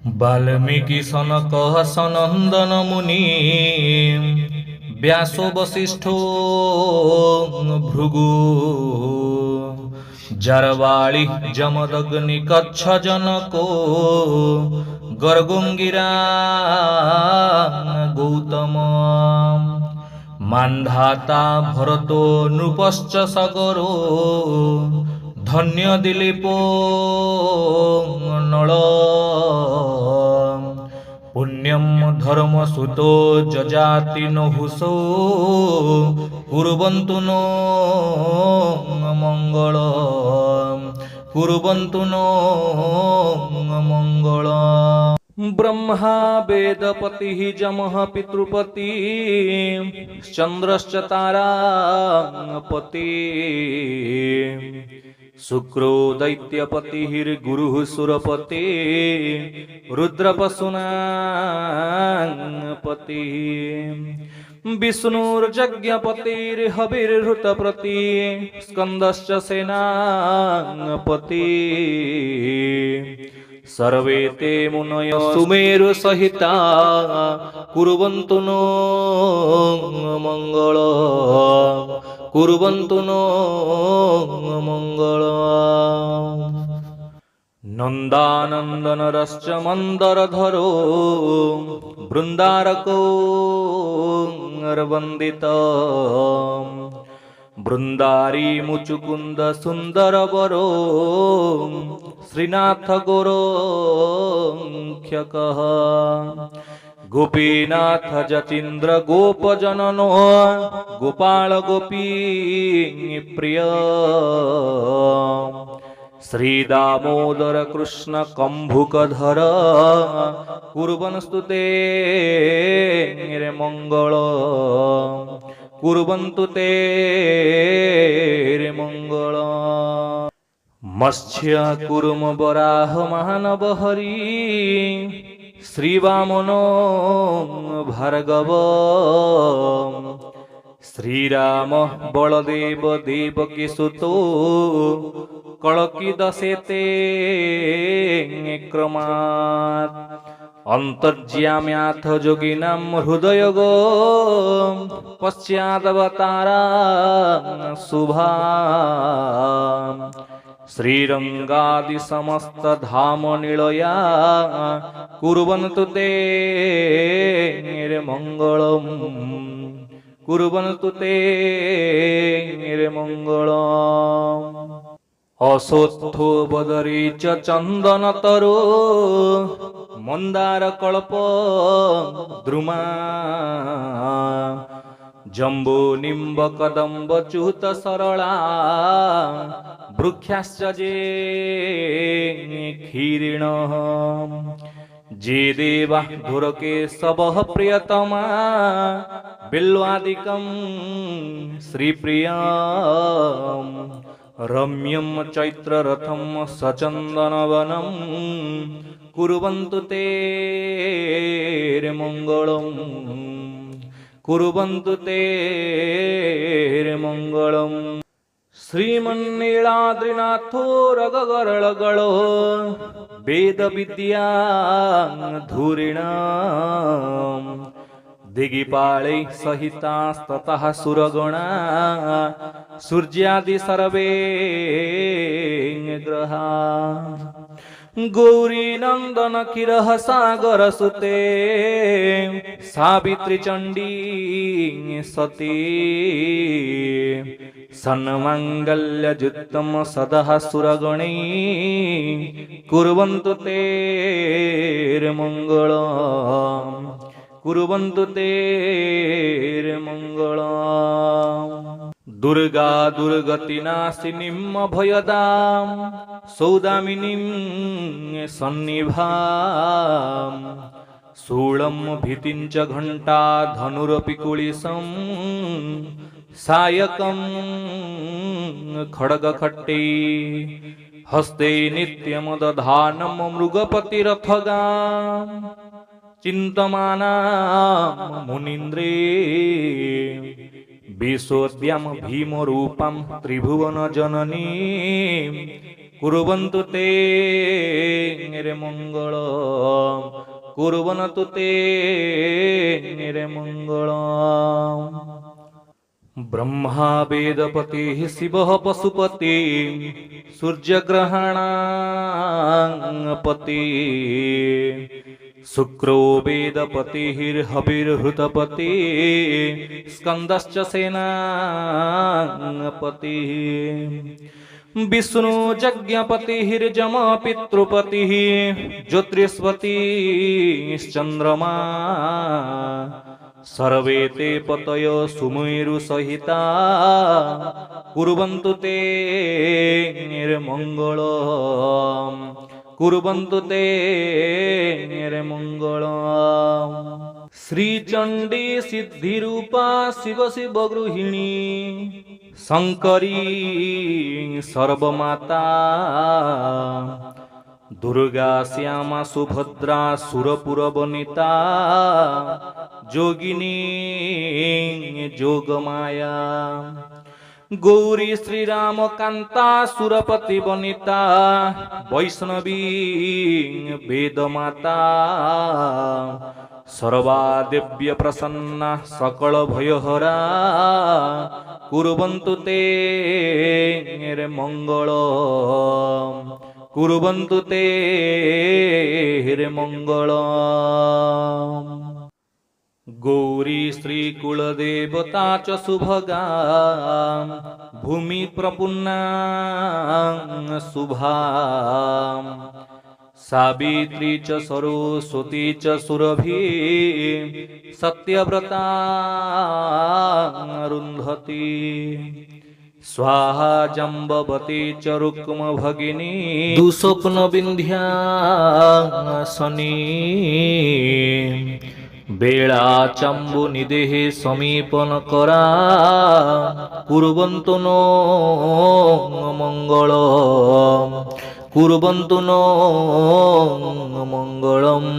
वाल्मीकि सनक सनंदन मुनि व्यासो वसिष्ठो भृगु जरवाळी जमदग्नि कच्छ जनको गर्गुंगिरा गौतम मान्धाता भरतो नृपश्च सगरो धन्य दिलीपो नळ पुण्यम धर्मसुतो जजाति नहुसो कुर्वन्तु नो मंगलम् कुर्वन्तु नो मंगलम्। ब्रह्मा वेदपतिः जमः पितृपति चन्द्रश्च तारापति शुक्रो दैत्यपतिर्गुरुः सुरपति रुद्रपशूनापतिः विष्णुर्यज्ञपतिर्हविर्हृतप्रति स्कन्दश्च सेनापति सर्वे ते मुनयो सुमेरुसहिता कुर्वन्तु नो मंगलम् कुर्वन्तु नो मंगलम्। नन्दानन्दनरश्च मन्दरधरो बृन्दारको वन्दितो बृन्दारी मुचुकुन्द सुन्दरवरो श्रीनाथ गोरोङ्ख्यकः गोपीनाथ जतीन्द्र गोपजननो गोपाल गोपी प्रिय श्रीदामोदर कृष्ण कम्भुकधर कुर्वन्तु ते मंगलम् कुर्वन्तु ते मंगलम्। मत्स्य कुर्म वराह मानव हरि श्रीवामनो भार्गव श्रीराम बलदेव देवकी सुतो कलकी दशेते क्रमात् अंतर्ज्याम्याथ जोगिनां हृदयगो पश्चादवतारा शुभा श्रीरंगादि समस्त धाम निलया कुर्वन्तु ते मंगलम् कुर्वन्तु ते मंगलम्। अशोत्थो बदरी च चन्दनतरो मन्दारकल्प द्रुमा जम्बो निम्ब कदम्ब चूत सरला वृक्षाश्च जे क्षीरिणः जे देवा धुरकेशवः प्रियतमा बिल्वादिकं श्रीप्रियम् रम्यं चैत्ररथं सचन्दनवनं कुर्वन्तु ते मंगलम् कुर्वन्तु ते मंगलम्। श्रीमन्नीलाद्रिनाथो रगगरळगळो वेदविद्या धूरिणा दिगिपाळै सहितास्ततः सुरगणा सूर्यादि सर्वे ग्रहा गौरी नंदन किरह सागर सुते सावित्री चंडी सती सन्मंगल्यजुत्तम सदः सुरगणै कुर्वन्तु ते मंगलम् कुर्वन्तु ते मंगलम्। दुर्गा दुर्गतिनाशिनीं अभयदां सौदामिनीं सन्निभां शूलं भीतिं च घण्टा धनुरपि कुलिसं सायकं खड्गखट्टे हस्ते नित्यमदधानं मृगपतिरथगां चिन्तमाना मुनीन्द्रे विशोद्यं भीमरूपं त्रिभुवन जननी कुर्वन्तु ते निर्मङ्गलम् कुर्वन्तु ते निर्मङ्गलम् ब्रह्मा वेदपतिः शिवः पशुपतिः सूर्यग्रहणापति शुक्रो वेदपतिर्हविर्हृतपतिः स्कन्दश्च सेनापतिः विष्णु यज्ञपतिर्जम पितृपतिः ज्योतिष्पतिश्चन्द्रमा सर्वे ते पतयो सुमेरुसहिता कुर्वन्तु ते निर्मङ्गलम् कुर्वन्तु ते निर्मङ्गलम् श्रीचण्डी सिद्धिरूपा शिव शिव गृहिणी शङ्करी सर्वमाता दुर्गा श्यामा सुभद्रा सुरपुरवनिता जोगिनी जोगमाया गौरी श्रीराम कांता सुरपति वनिता वैष्णवी वेदमाता सर्वा देव्य प्रसन्ना सकल भयहरा कुर्वन्तु ते निर्मङ्गलम् कुर्वन्तु ते निर्मङ्गलम् गौरी श्री कुलदेवता च सुभगा भूमि प्रपुन्ना शुभा सावित्री च सरस्वती च सुरभि सत्यव्रता अरुन्धती स्वाहा जम्बवती च रुक्म भगिनी दुस्वप्न विन्ध्यासनी बेळा चम्बु निदेह समीपन करा कुर्वन्तु नो मंगलम् कुर्वन्तु नो मंगलम्।